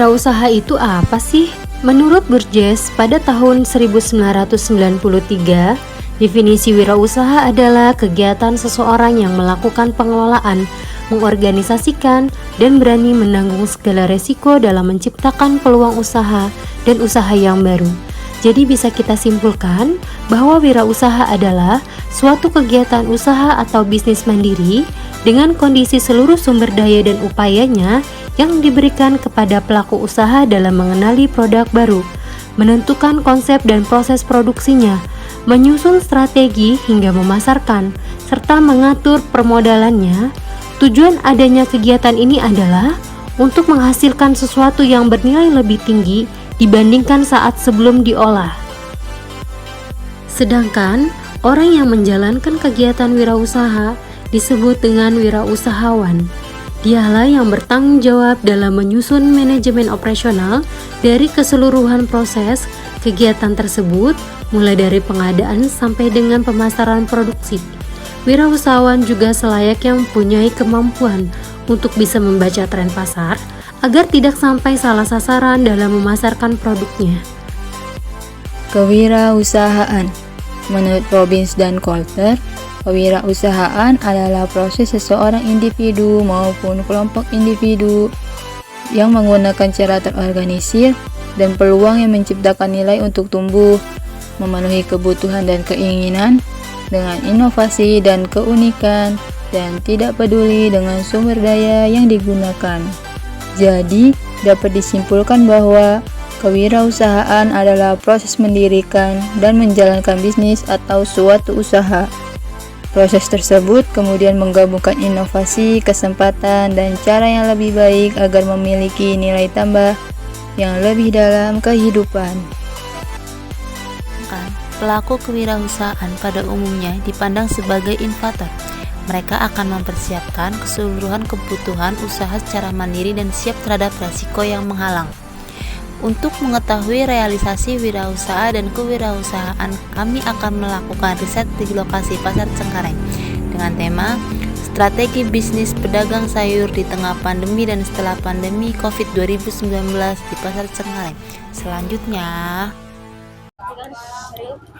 Wirausaha itu apa sih? Menurut Burgess, pada tahun 1993, definisi wirausaha adalah kegiatan seseorang yang melakukan pengelolaan, mengorganisasikan, dan berani menanggung segala resiko dalam menciptakan peluang usaha dan usaha yang baru. Jadi bisa kita simpulkan bahwa wirausaha adalah suatu kegiatan usaha atau bisnis mandiri dengan kondisi seluruh sumber daya dan upayanya yang diberikan kepada pelaku usaha dalam mengenali produk baru, menentukan konsep dan proses produksinya, menyusun strategi hingga memasarkan, serta mengatur permodalannya. Tujuan adanya kegiatan ini adalah untuk menghasilkan sesuatu yang bernilai lebih tinggi dibandingkan saat sebelum diolah. Sedangkan orang yang menjalankan kegiatan wirausaha disebut dengan wirausahawan. Dialah yang bertanggung jawab dalam menyusun manajemen operasional dari keseluruhan proses kegiatan tersebut, mulai dari pengadaan sampai dengan pemasaran produksi. Wirausahawan juga selayaknya mempunyai kemampuan untuk bisa membaca tren pasar agar tidak sampai salah sasaran dalam memasarkan produknya. Kewirausahaan. Menurut Robbins dan Coulter, kewirausahaan adalah proses seseorang individu maupun kelompok individu yang menggunakan cara terorganisir dan peluang yang menciptakan nilai untuk tumbuh, memenuhi kebutuhan dan keinginan dengan inovasi dan keunikan, dan tidak peduli dengan sumber daya yang digunakan. Jadi, dapat disimpulkan bahwa kewirausahaan adalah proses mendirikan dan menjalankan bisnis atau suatu usaha. Proses tersebut kemudian menggabungkan inovasi, kesempatan, dan cara yang lebih baik agar memiliki nilai tambah yang lebih dalam kehidupan. Pelaku kewirausahaan pada umumnya dipandang sebagai inovator. Mereka akan mempersiapkan keseluruhan kebutuhan usaha secara mandiri dan siap terhadap resiko yang menghalang. Untuk mengetahui realisasi wirausaha dan kewirausahaan, kami akan melakukan riset di lokasi Pasar Cengkareng dengan tema Strategi Bisnis Pedagang Sayur di Tengah Pandemi dan Setelah Pandemi COVID-19 di Pasar Cengkareng. Selanjutnya,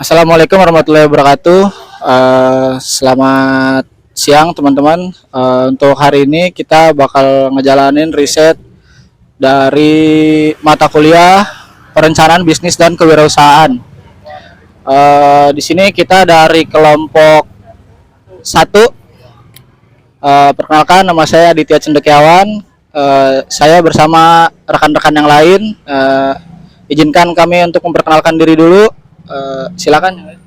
Assalamualaikum warahmatullahi wabarakatuh. Selamat siang teman-teman. Untuk hari ini kita bakal ngejalanin riset dari mata kuliah perencanaan bisnis dan kewirausahaan. Di sini kita dari kelompok 1. Perkenalkan, nama saya Aditya Cendekiawan. Saya bersama rekan-rekan yang lain. Izinkan kami untuk memperkenalkan diri dulu. Silakan.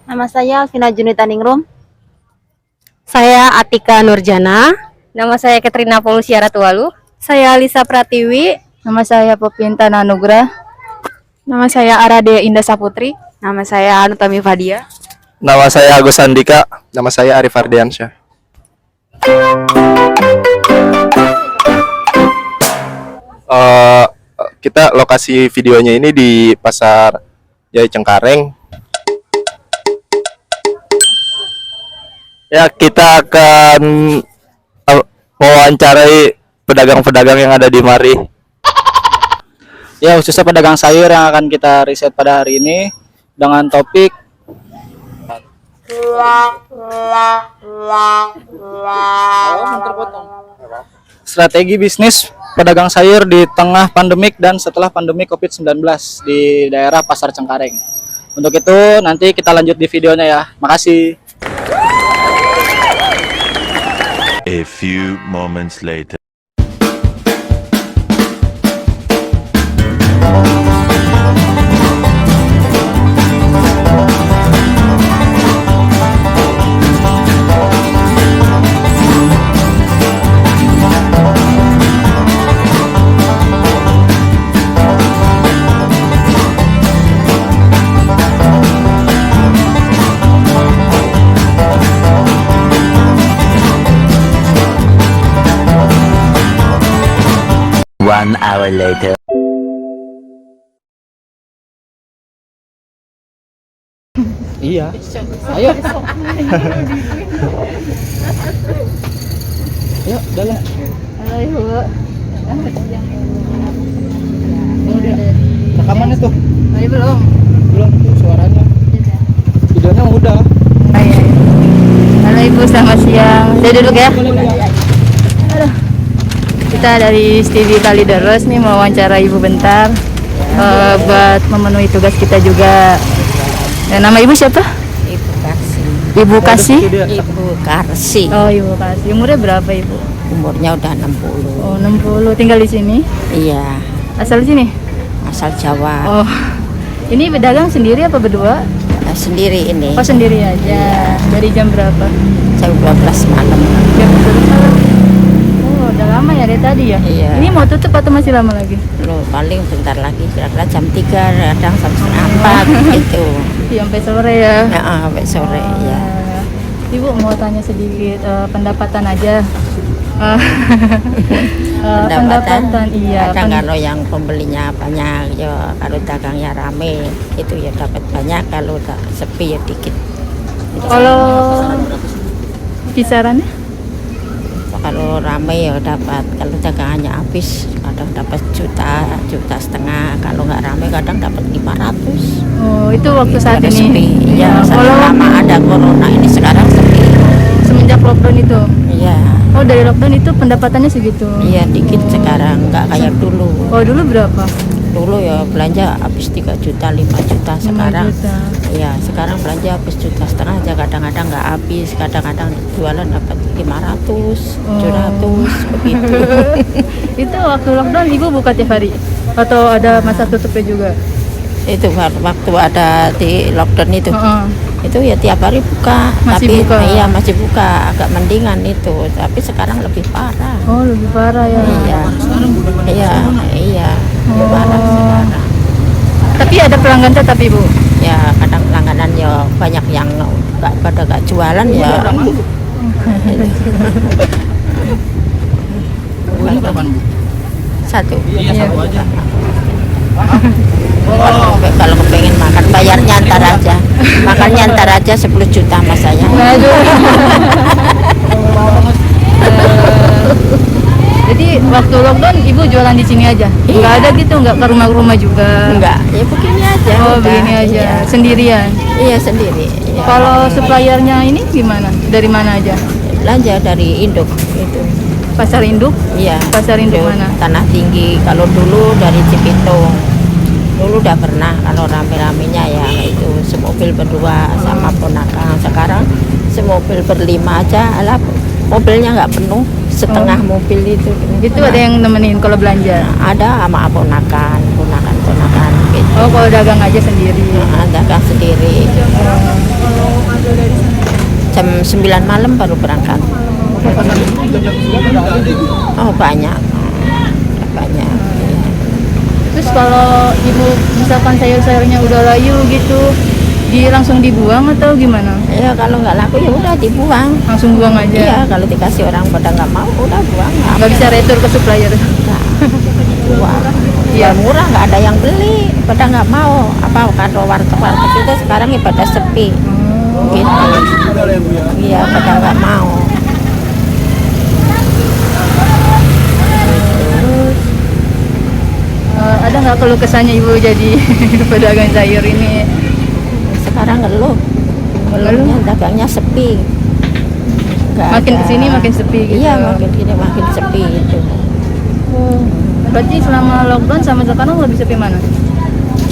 Nama saya Alvina Junita Ningrum. Saya Atika Nurjana. Nama saya Katrina Polusiara Tualu. Saya Lisa Pratiwi. Nama saya Popinta Nanugrah. Nama saya Arade Indah Saputri. Nama saya Anutami Fadia. Nama saya Agus Andika. Nama saya Arif Ardiansyah. Kita lokasi videonya ini di Pasar Jaya Cengkareng. Ya, kita akan mewawancarai pedagang-pedagang yang ada di mari. Ya, khususnya pedagang sayur yang akan kita riset pada hari ini dengan topik strategi bisnis pedagang sayur di tengah pandemik dan setelah pandemi COVID-19 di daerah Pasar Cengkareng. Untuk itu nanti kita lanjut di videonya ya. Makasih. A few moments later. One hour later. Iya. Ayo. Yuk, jalan. Ayo. Rekamannya tuh belum. belum tuh suaranya. Videonya udah. Halo Ibu, selamat siang. Saya duduk ya. Aduh. Kita dari Stevie Kalideres nih mau wawancara Ibu bentar. Buat memenuhi tugas kita juga. Nama Ibu siapa? Ibu Karsi. Ibu Kasih. Ibu Karsi. Oh, Ibu Kasih. Umurnya berapa Ibu? Umurnya udah 60. Oh, 60. Tinggal di sini? Iya, Asal sini? asal Jawa. Oh. Ini berdagang sendiri apa berdua? Sendiri ini. Oh, sendiri aja. Dari jam berapa? Jam 12 malam. Jam 12 malam. Oh, udah lama ya dari tadi ya? Iya. Ini mau tutup atau masih lama lagi? Loh, paling bentar lagi kira-kira jam 3, kadang jam setengah 4 gitu. Iya, sampai sore ya? Ya, sampai sore ya. Ibu mau tanya sedikit pendapatan aja. Pendapatan iya. Kadang kalau yang pembelinya banyak, ya kalau dagangnya rame itu ya dapat banyak, kalau tak sepi ya dikit. Kalau kisarannya? Kalau rame ya dapat, kalau dagangannya habis kadang dapat juta setengah, kalau nggak rame kadang dapat 500. Oh, itu waktu saat Kalau ini. sepi. Ya, Kalau selama ada corona ini sekarang sepi. semenjak lockdown itu. Iya, Oh, dari lockdown itu pendapatannya segitu. iya dikit sekarang, nggak kayak dulu. Oh, dulu berapa? Dulu ya belanja habis 3 juta, 5 juta. 5 Sekarang juta. iya, sekarang belanja habis 1,5 juta aja, kadang-kadang nggak habis, kadang-kadang jualan dapat 500, 700 begitu. Itu waktu lockdown Ibu buka tiap hari? Atau ada masa tutupnya juga? Itu waktu ada di lockdown itu. Heeh. Itu ya tiap hari buka, Masih tapi buka? iya masih buka, agak mendingan itu, tapi sekarang lebih parah. Oh, lebih parah ya. Iya, lebih parah sekarang. Tapi ada pelanggan tetap Ibu? Ya kadang langganan ya banyak yang pada gak jualan ya. Satu. Iya. Kalau kepengen makan bayarnya ntar aja, makannya ntar aja 10 juta mas saya. Aduh. Jadi waktu lockdown Ibu jualan di sini aja? Nggak ada gitu, nggak ke rumah-rumah juga? Enggak, ya begini aja. Oh, udah. begini aja, Iya, sendirian. iya sendiri. Iya. Kalau suppliernya ini gimana? Dari mana aja? Belanja dari induk itu. Pasar induk? Iya. Pasar induk Itu mana? Tanah Tinggi. Kalau dulu dari Cipitung. Dulu udah pernah kalau rame-ramenya ya itu semobil berdua sama ponakan. Sekarang semobil berlima aja, alah mobilnya nggak penuh, setengah mobil itu. Itu ada yang nemenin kalau belanja? Ada sama ponakan gitu. Oh, kalau dagang aja sendiri? Dagang sendiri. Jam 9 malam baru berangkat. Oh banyak. Terus kalau Ibu misalkan sayur-sayurnya udah layu gitu, langsung dibuang atau gimana? Ya kalau nggak laku ya udah dibuang. Langsung buang aja? Iya, kalau dikasih orang pada nggak mau udah buang. Nggak bisa retur ke supplier? Buang. Ya murah, nggak ada yang beli, pada nggak mau. Apa kalau warteg itu sekarang ya pada sepi. Gitu. Iya, pada nggak mau. Ada nggak keluh kesannya Ibu jadi pedagang sayur ini? Sekarang ngeluhnya dagangnya sepi. Nggak Makin ada. kesini makin sepi gitu? Iya, makin kini makin sepi itu. Berarti selama lockdown sama sekarang lebih sepi mana?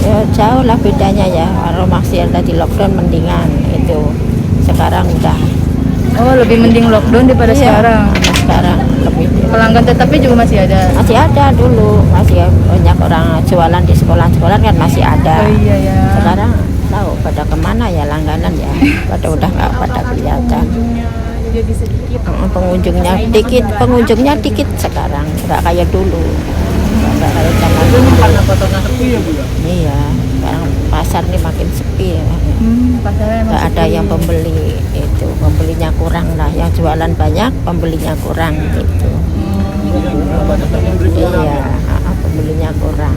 Ya jauh lah bedanya ya. Kalau masih ada di lockdown mendingan itu. Sekarang udah. Oh, lebih mending lockdown daripada Iya, sekarang? Sekarang lebih. Pelanggan tetapnya juga masih ada? Masih ada dulu, masih banyak orang jualan di sekolah-sekolah kan masih ada. Oh iya ya. Sekarang tahu pada kemana ya langganan ya, pada udah nggak pada kelihatan. Jadi sedikit. Pengunjungnya dikit sekarang, nggak kayak dulu. Nggak kayak zaman dulu. Karena pasarnya sepi ya Bu ya. Iya, sekarang pasar nih makin sepi. Pasarnya emang Nggak ada sepi. yang pembeli, itu pembelinya kurang lah. Yang jualan banyak, pembelinya kurang gitu. Iya, pembelinya kurang.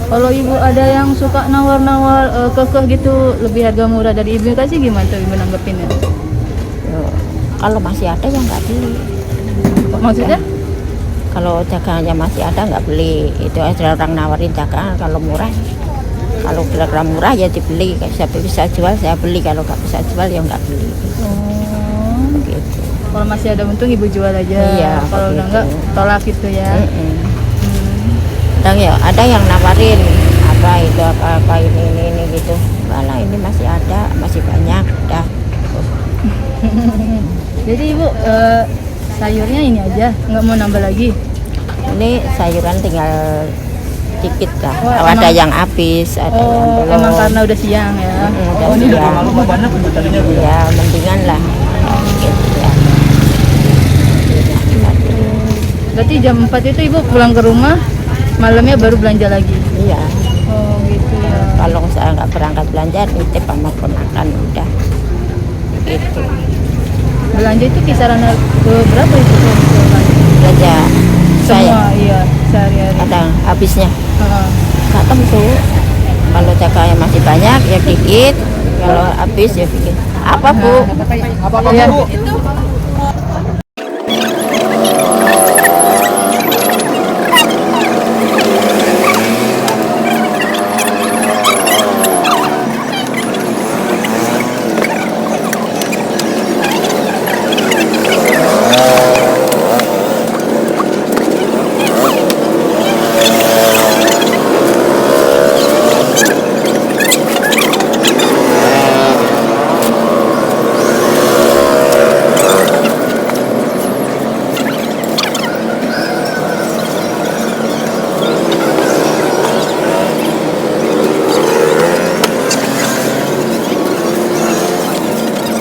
Kalau ibu ada yang suka nawar-nawar kekeh gitu lebih harga murah dari ibu kasih, gimana tuh ibu nanggepinnya? Yo, kalau masih ada yang nggak beli. Maksudnya? Kalau dagangannya masih ada nggak beli. Itu ada orang nawarin dagangan kalau murah. Kalau kira-kira murah ya dibeli. Saya bisa jual saya beli. Kalau nggak bisa jual ya nggak beli. Gitu. Kalau masih ada untung ibu jual aja. Iya, kalau udah begitu. nggak tolak gitu ya. Kadang ya ada yang nawarin apa itu apa ini gitu. Malah ini masih ada, masih banyak. Dah. Jadi ibu sayurnya ini aja, nggak mau nambah lagi? Ini sayuran tinggal dikit lah. Oh, Ada emang- yang habis, ada yang belum. Emang karena udah siang ya. Udah siang. Ya mendingan lah. Gitu ya. Berarti jam 4 itu ibu pulang ke rumah, malamnya baru belanja lagi. Iya. Oh gitu ya. Kalau saya nggak berangkat belanja, nitip sama ponakan udah. Gitu. Belanja itu kisaran berapa itu? Belanja saya Semua iya sehari-hari. ada habisnya. Heeh. Nggak tentu. Kalau jakarnya masih banyak ya dikit. Kalau habis ya dikit. Apa bu? Apa-apa Iya. Bu?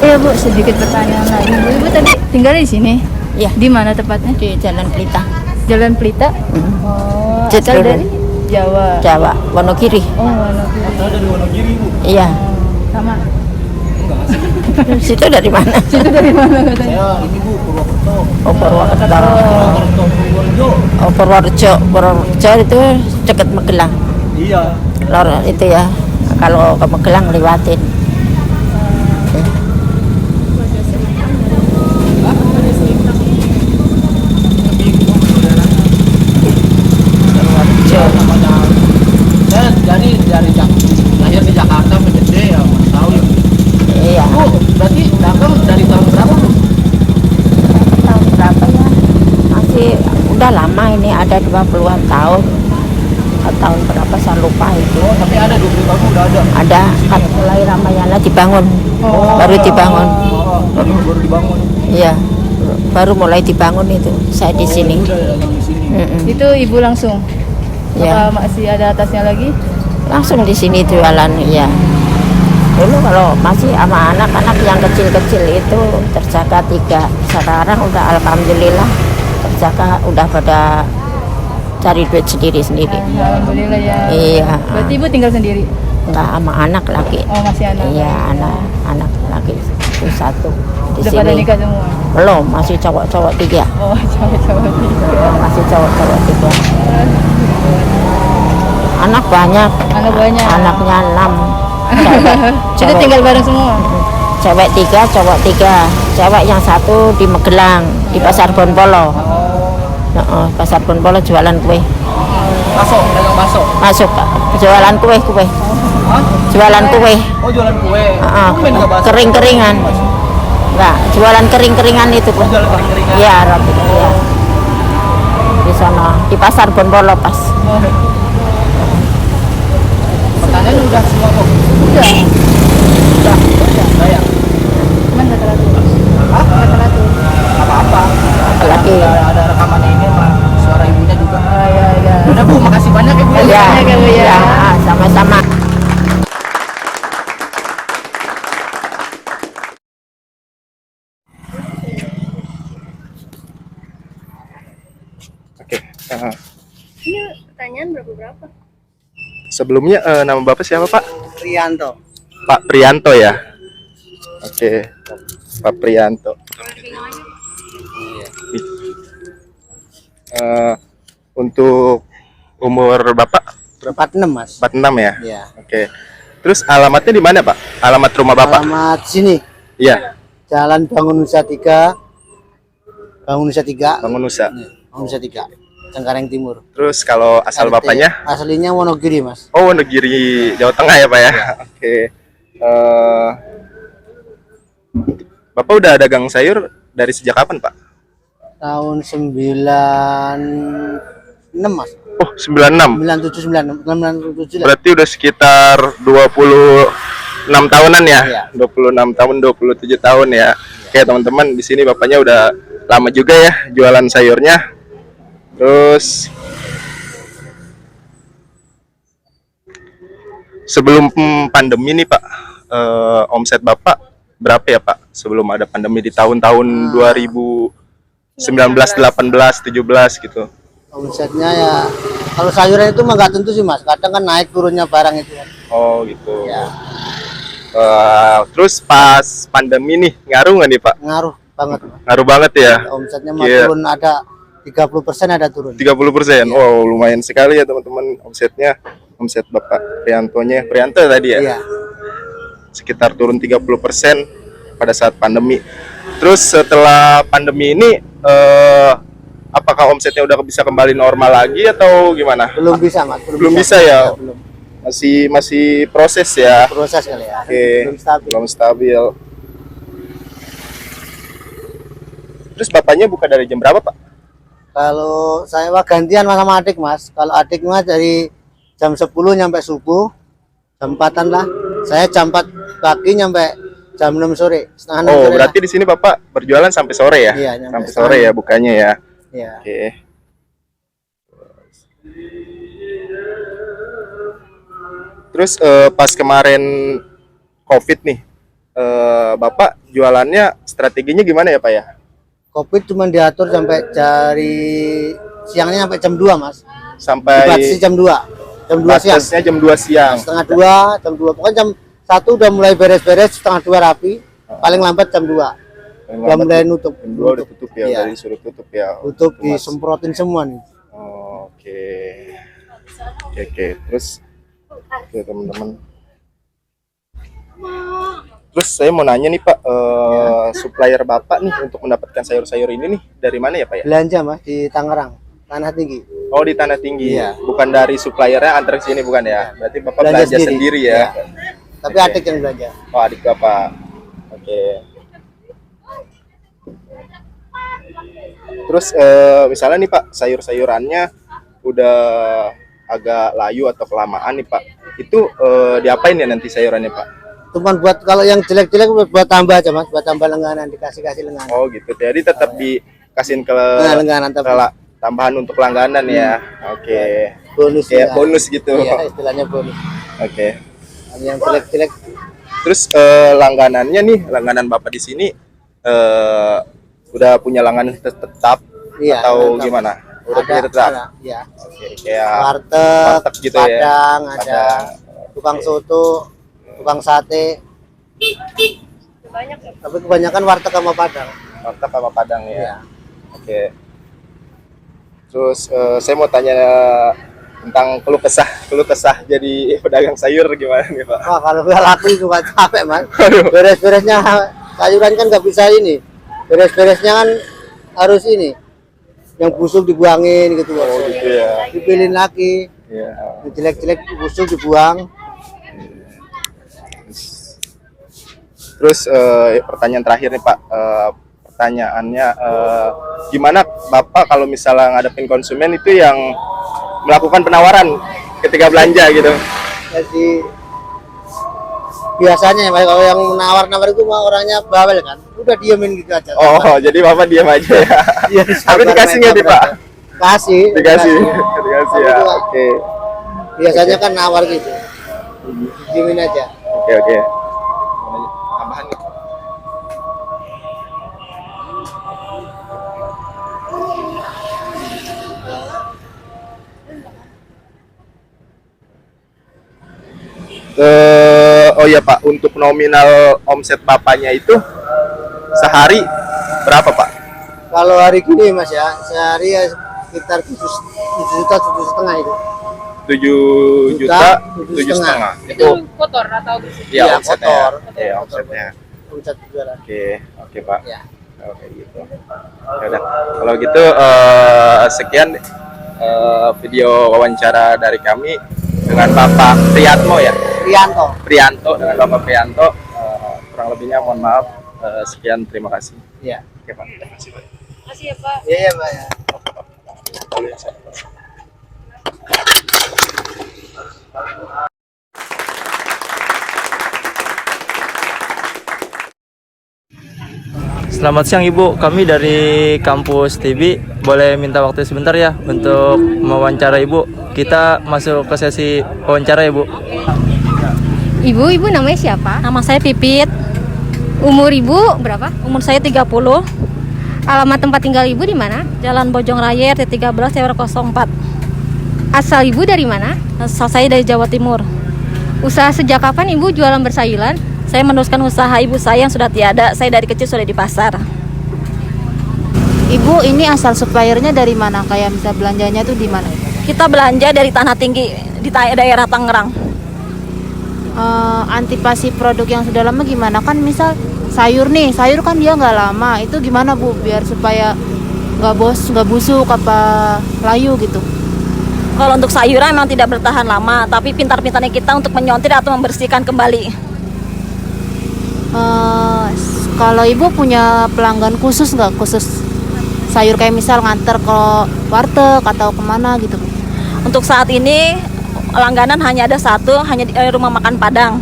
Iya Bu, sedikit pertanyaan lagi. Ibu tadi tinggal di sini? Iya. Di mana tepatnya? Di Jalan Pelita, Jalan Pelita. Oh, asal Jatiluhur. dari Jawa. Jawa, Wonogiri. Oh, Wonogiri. Iya. Sama. Situ dari mana? Situ dari mana katanya? Oh, Purwokerto. Oh, Purworejo. Purworejo itu dekat Magelang. Iya. Lor itu ya. Kalau ke Magelang lewatin. Saya jadi dari lahir di Jakarta menjadi ya Mas tahu ya. Iya. Bu, berarti dagang dari tahun berapa Bu? Tahun berapa ya? Masih udah lama ini, ada 20-an tahun. Tahun berapa saya lupa itu. Oh, tapi ada 20 tahun udah ada. Ada kan mulai Ramayana dibangun. Baru dibangun. Baru dibangun. Iya. Baru mulai dibangun itu. Saya di sini. Udah dagang di sini. Mm-mm. Itu ibu langsung? Ya. Apa masih ada atasnya lagi? Langsung di sini jualan, ya. Dulu kalau masih sama anak-anak yang kecil-kecil itu terjaga 3. Sekarang udah alhamdulillah terjaga, udah pada cari duit sendiri-sendiri. Alhamdulillah ya. Iya. Berarti ibu tinggal sendiri? Enggak sama anak lagi. Oh, masih anak? Iya, anak lagi itu 1 di Udah pada sini. nikah semua? Belum, masih cowok-cowok 3. Oh, cowok-cowok tiga. Masih cowok-cowok 3. Anak banyak. Anak banyak? Anaknya 6. Itu tinggal bareng semua? Cewek 3, cowok 3. Cewek yang 1 di Magelang, di Pasar Bonpolo. Pasar Bonpolo jualan kue. Masuk, dagang masuk. Masuk, jualan kue. Hah? Jualan kue. Oh, jualan kue. Kue nggak bakso? Kering-keringan. Enggak, jualan kering-keringan itu. Oh, jualan kering-keringan. Iya, roti. Iya. Di sana, di Pasar Bonpolo pas. Pertanyaan udah semua kok. Udah. Udah ya. Cuman gak teratur. Hah? Gak teratur. Apa-apa. Apalagi. Ada rekaman ini mah suara ibunya juga. Oh, iya. Udah Bu, makasih banyak ya Bu. Iya, banyak ya, Bu, ya. iya, sama-sama. Oke. Ini pertanyaan berapa? Sebelumnya nama Bapak siapa Pak? Rianto. Pak Prianto ya. Oke. Pak Prianto. Untuk umur Bapak berapa? 46 Mas. 46 ya? Iya. Oke. Terus alamatnya di mana, Pak? Alamat rumah Bapak? Alamat sini. Iya, Jalan Bangun Nusa 3. Bangun Nusa 3. Bangun Nusa. Bangun Nusa 3. Cengkareng Timur. Terus kalau asal RT Bapaknya? Aslinya Wonogiri, Mas. Oh, Wonogiri, Jawa Tengah ya, Pak ya? Oke. Bapak udah dagang sayur dari sejak kapan, Pak? Tahun 96 Mas. Oh, 96. 97 96 97 lah. Berarti udah sekitar 26 tahunan ya? Iya. 26 tahun, 27 tahun ya. Oke, teman-teman, di sini Bapaknya udah lama juga ya jualan sayurnya. Terus sebelum pandemi nih, Pak, omset Bapak berapa ya, Pak? Sebelum ada pandemi di tahun-tahun 2019, 18, 17 gitu. Omsetnya ya kalau sayuran itu mah nggak tentu sih Mas. Kadang kan naik turunnya barang itu kan. Oh, gitu. Ya, Terus pas pandemi nih ngaruh nggak nih, Pak? ngaruh banget. Mas. Ngaruh banget ya. Omsetnya mah Iya. turun ada 30% ada turun. 30%. Oh, lumayan sekali ya, teman-teman, omsetnya. Omset Bapak Prianto tadi ya. Iya. Sekitar turun 30% pada saat pandemi. Terus setelah pandemi ini apakah omsetnya udah bisa kembali normal lagi atau gimana? Belum bisa Mas. Belum bisa ya? Belum. Masih proses ya. Proses kali ya. Oke. Belum stabil. Belum stabil. Terus Bapaknya buka dari jam berapa, Pak? Kalau saya mah gantian Mas sama adik Mas. Kalau adik Mas dari jam 10 nyampe subuh, jam 4-an lah. Saya jam 4 pagi nyampe jam 6 sore. Setengah 6 Oh, sore berarti di sini Bapak berjualan sampai sore ya? Iya, nyampe Sampai sore ya bukanya ya. lah. Iya. Oke. Terus pas kemarin COVID nih, Bapak jualannya strateginya gimana ya, Pak ya? Covid cuma diatur sampai dari siangnya sampai jam 2 Mas. Sampai Dibatasi jam 2. Jam 2 siang. batasnya jam 2 siang. Setengah 2, jam 2. Pokoknya jam 1 udah mulai beres-beres, setengah 2 rapi. Paling lambat jam 2. Udah mulai nutup. Jam 2 udah tutup ya, Iya. udah disuruh tutup ya. Tutup Mas. disemprotin semua nih. Oh, oke. Oke. Terus oke, teman-teman. Terus saya mau nanya nih, Pak, supplier Bapak nih untuk mendapatkan sayur-sayur ini nih dari mana ya, Pak ya? Belanja Mas di Tangerang, Tanah Tinggi. Oh, di Tanah Tinggi. Iya. Bukan dari suppliernya antar ke sini bukan ya? Berarti Bapak Belanja belanja sendiri ya. Iya. Tapi Oke. adik yang belanja. Oh, adik Bapak. Oke. Terus misalnya nih, Pak, sayur-sayurannya udah agak layu atau kelamaan nih, Pak. Itu diapain ya nanti sayurannya, Pak? Cuman buat kalau yang jelek-jelek buat tambah aja Mas, buat tambah lenganan, dikasih lenganan. Oh, gitu. Jadi tetap dikasihin ke Nah, lenganan tapi tambahan untuk langganan ya. Oke. bonus Kayak ya. bonus gitu. Iya, istilahnya bonus. Oke. Yang jelek-jelek Terus langganannya nih, langganan Bapak di sini udah punya langganan tetap iya, atau tetap. gimana? Udah punya tetap. Iya. Oke, kayak Warteg, warteg gitu ya. Padang, ada Padang. tukang soto, tukang sate. Tapi kebanyakan warteg sama Padang. warteg sama Padang ya. Iya. Oke. Terus saya mau tanya tentang keluh kesah jadi pedagang sayur gimana nih, Pak? Wah, kalau nggak laku itu nggak capek Mas. Beres-beresnya sayuran kan nggak bisa ini. Beres-beresnya kan harus ini. Yang busuk dibuangin gitu. Oh, gitu ya. Dipilih lagi. Iya. Yang jelek-jelek busuk dibuang. Terus pertanyaan terakhir nih, Pak. Pertanyaannya gimana Bapak kalau misalnya ngadepin konsumen itu yang melakukan penawaran ketika belanja gitu? Jadi biasanya ya, Mas, kalau yang menawar-nawar itu mah orangnya bawel kan. Udah diemin gitu aja. Oh, jadi Bapak diam aja ya. Iya, Tapi sabar, dikasih nggak nih, sabar Pak? aja. Kasih. Dikasih ya. Tapi itu, Oke. biasanya kan nawar gitu. Diemin aja. Oke. Tambahan nih. Oh iya, Pak, untuk nominal omset Bapaknya itu sehari berapa, Pak? Kalau hari gini Mas ya, sehari ya sekitar 7 juta 7,5 itu. 7 juta 7,5. Itu kotor atau ya Iya, omsetnya. kotor. Iya, omsetnya. Omset jualan. Oke Pak. Ya. Oke gitu. Ya udah. Kalau gitu sekian video wawancara dari kami dengan Bapak Priyatmo ya. Prianto. Dengan Bapak Prianto. Kurang lebihnya mohon maaf. Sekian, terima kasih. Iya. Oke Pak. Terima kasih Pak. Makasih ya Pak. Iya, Pak ya. Selamat siang Ibu, kami dari kampus TB. Boleh minta waktu sebentar ya untuk mewawancara Ibu. Kita masuk ke sesi wawancara ya Bu. Ibu namanya siapa? Nama saya Pipit, Umur ibu berapa? umur saya 30, Alamat tempat tinggal ibu di mana? Jalan Bojong Raya T13 TR04. Asal ibu dari mana? Asal saya dari Jawa Timur. Usaha sejak kapan ibu jualan bersayuran? Saya meneruskan usaha ibu saya yang sudah tiada. Saya dari kecil sudah di pasar. Ibu, ini asal suppliernya dari mana? Kayak bisa belanjanya tuh di mana? Kita belanja dari Tanah Tinggi di daerah Tangerang. Antipasi produk yang sudah lama gimana? Kan misal sayur nih, sayur kan dia nggak lama. Itu gimana Bu? Biar supaya nggak busuk apa layu gitu. Kalau untuk sayuran memang tidak bertahan lama, tapi pintar-pintarnya kita untuk menyontir atau membersihkan kembali. Kalau Ibu punya pelanggan khusus nggak? Khusus sayur kayak misal nganter ke warteg atau kemana gitu? Untuk saat ini langganan hanya ada satu, hanya di rumah makan Padang.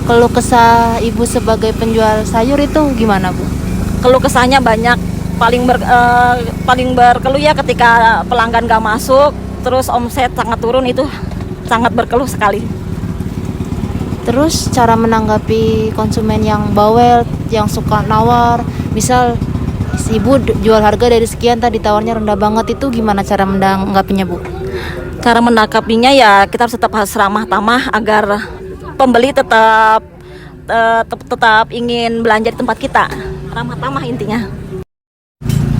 Keluh kesah Ibu sebagai penjual sayur itu gimana Bu? Keluh kesahnya banyak. Paling berkeluh ya ketika pelanggan gak masuk, terus omset sangat turun, itu sangat berkeluh sekali. Terus cara menanggapi konsumen yang bawel, yang suka nawar, misal si Ibu jual harga dari sekian tadi tawarnya rendah banget, itu gimana cara menanggapinya Bu? Cara menangkapinya ya kita harus tetap ramah tamah agar pembeli tetap ingin belanja di tempat kita. Ramah tamah intinya.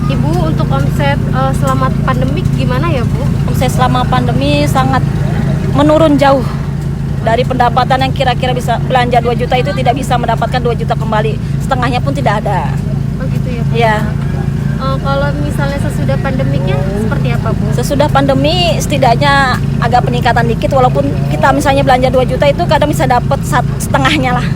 Ibu untuk omset selama pandemik gimana ya Bu? Omset selama pandemi sangat menurun jauh. Dari pendapatan yang kira-kira bisa belanja 2 juta itu tidak bisa mendapatkan 2 juta kembali. Setengahnya pun tidak ada. Oh gitu ya Bu? Ya. Kalau misalnya sesudah pandemiknya seperti apa Bu? Sesudah pandemi setidaknya agak peningkatan dikit, walaupun kita misalnya belanja 2 juta itu kadang bisa dapat setengahnya lah.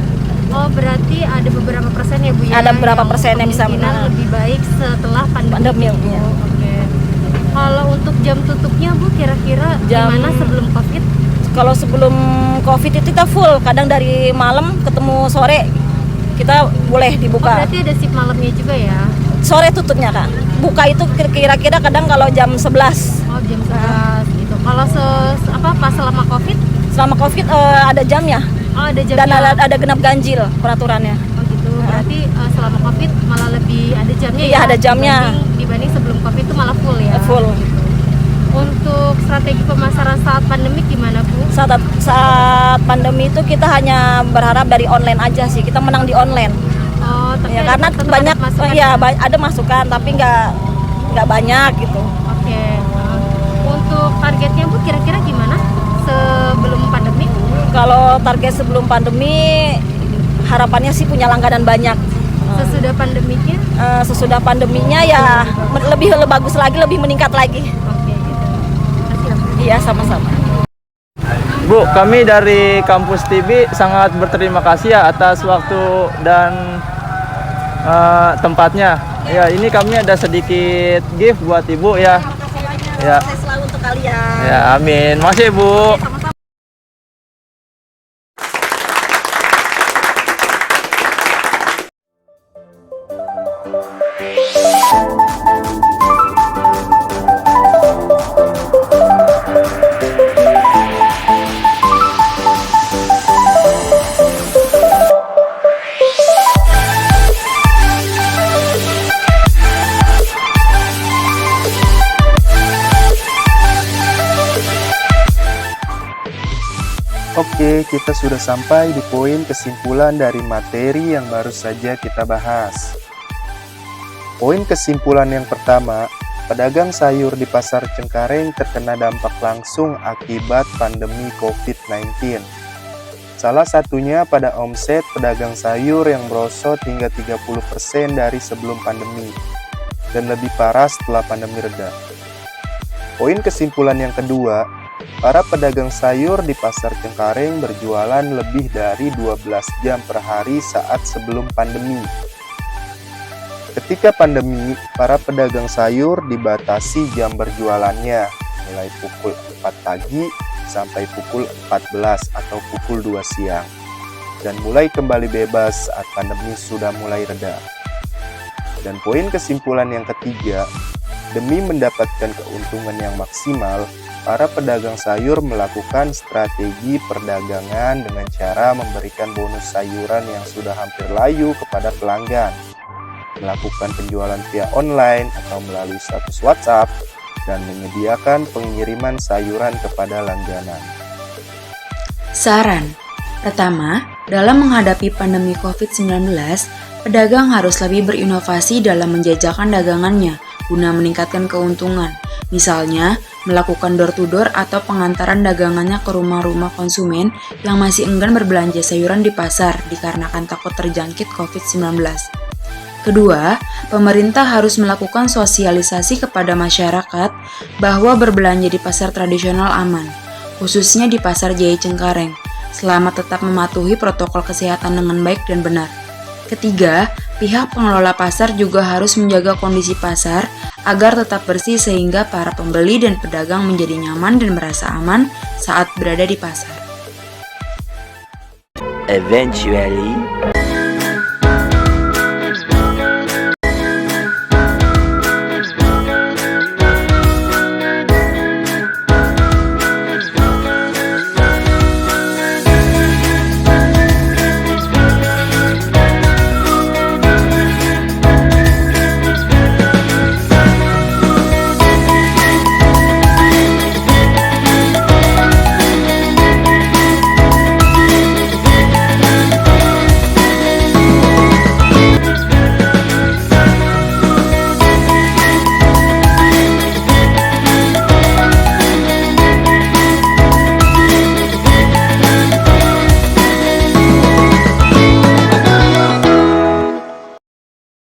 Oh berarti ada beberapa persen ya Bu ya? Ada beberapa persen yang bisa kemungkinan lebih baik setelah pandemi. Ya. Oke. Kalau untuk jam tutupnya Bu kira-kira gimana sebelum Covid? Kalau sebelum Covid itu kita full, kadang dari malam ketemu sore kita boleh dibuka. Oh berarti ada shift malamnya juga ya? Sore tutupnya Kak. Buka itu kira-kira kadang kalau jam 11. Oh jam 11 gitu. Kalau pas selama Covid? Selama Covid ada jamnya. Oh ada jamnya. Dan ada genap ganjil peraturannya. Oh gitu. Berarti selama Covid malah lebih ada jamnya ya? Iya ada jamnya. Dibanding sebelum Covid itu malah full ya? Full. Untuk strategi pemasaran saat pandemi gimana Bu? Saat pandemi itu kita hanya berharap dari online aja sih. Kita menang di online. Oh, tapi ya, karena banyak ada masukan tapi nggak banyak gitu. Oke. Untuk targetnya Bu kira-kira gimana sebelum pandemi? Kalau target sebelum pandemi harapannya sih punya langganan banyak. Sesudah pandeminya? Sesudah pandeminya ya lebih bagus lagi, lebih meningkat lagi. Oke, gitu. Terima kasih. Iya sama-sama. Bu, kami dari kampus TB sangat berterima kasih ya atas waktu dan tempatnya. Ya, ini kami ada sedikit gift buat Ibu ya. Ya. Sukses selalu untuk kalian. Ya, amin. Makasih Bu. Oke, kita sudah sampai di poin kesimpulan dari materi yang baru saja kita bahas. Poin kesimpulan yang pertama, pedagang sayur di Pasar Cengkareng terkena dampak langsung akibat pandemi COVID-19. Salah satunya pada omset pedagang sayur yang merosot hingga 30% dari sebelum pandemi, dan lebih parah setelah pandemi reda. Poin kesimpulan yang kedua, para pedagang sayur di Pasar Cengkareng berjualan lebih dari 12 jam per hari saat sebelum pandemi. Ketika pandemi, para pedagang sayur dibatasi jam berjualannya, mulai pukul 4 pagi sampai pukul 14 atau pukul 2 siang, dan mulai kembali bebas saat pandemi sudah mulai reda. Dan poin kesimpulan yang ketiga, demi mendapatkan keuntungan yang maksimal, para pedagang sayur melakukan strategi perdagangan dengan cara memberikan bonus sayuran yang sudah hampir layu kepada pelanggan, melakukan penjualan via online atau melalui status WhatsApp, dan menyediakan pengiriman sayuran kepada langganan. Saran pertama, dalam menghadapi pandemi COVID-19, pedagang harus lebih berinovasi dalam menjajakan dagangannya guna meningkatkan keuntungan. Misalnya, melakukan door-to-door atau pengantaran dagangannya ke rumah-rumah konsumen yang masih enggan berbelanja sayuran di pasar dikarenakan takut terjangkit COVID-19. Kedua, pemerintah harus melakukan sosialisasi kepada masyarakat bahwa berbelanja di pasar tradisional aman, khususnya di Pasar Jaya Cengkareng, selama tetap mematuhi protokol kesehatan dengan baik dan benar. Ketiga, pihak pengelola pasar juga harus menjaga kondisi pasar agar tetap bersih sehingga para pembeli dan pedagang menjadi nyaman dan merasa aman saat berada di pasar. Eventually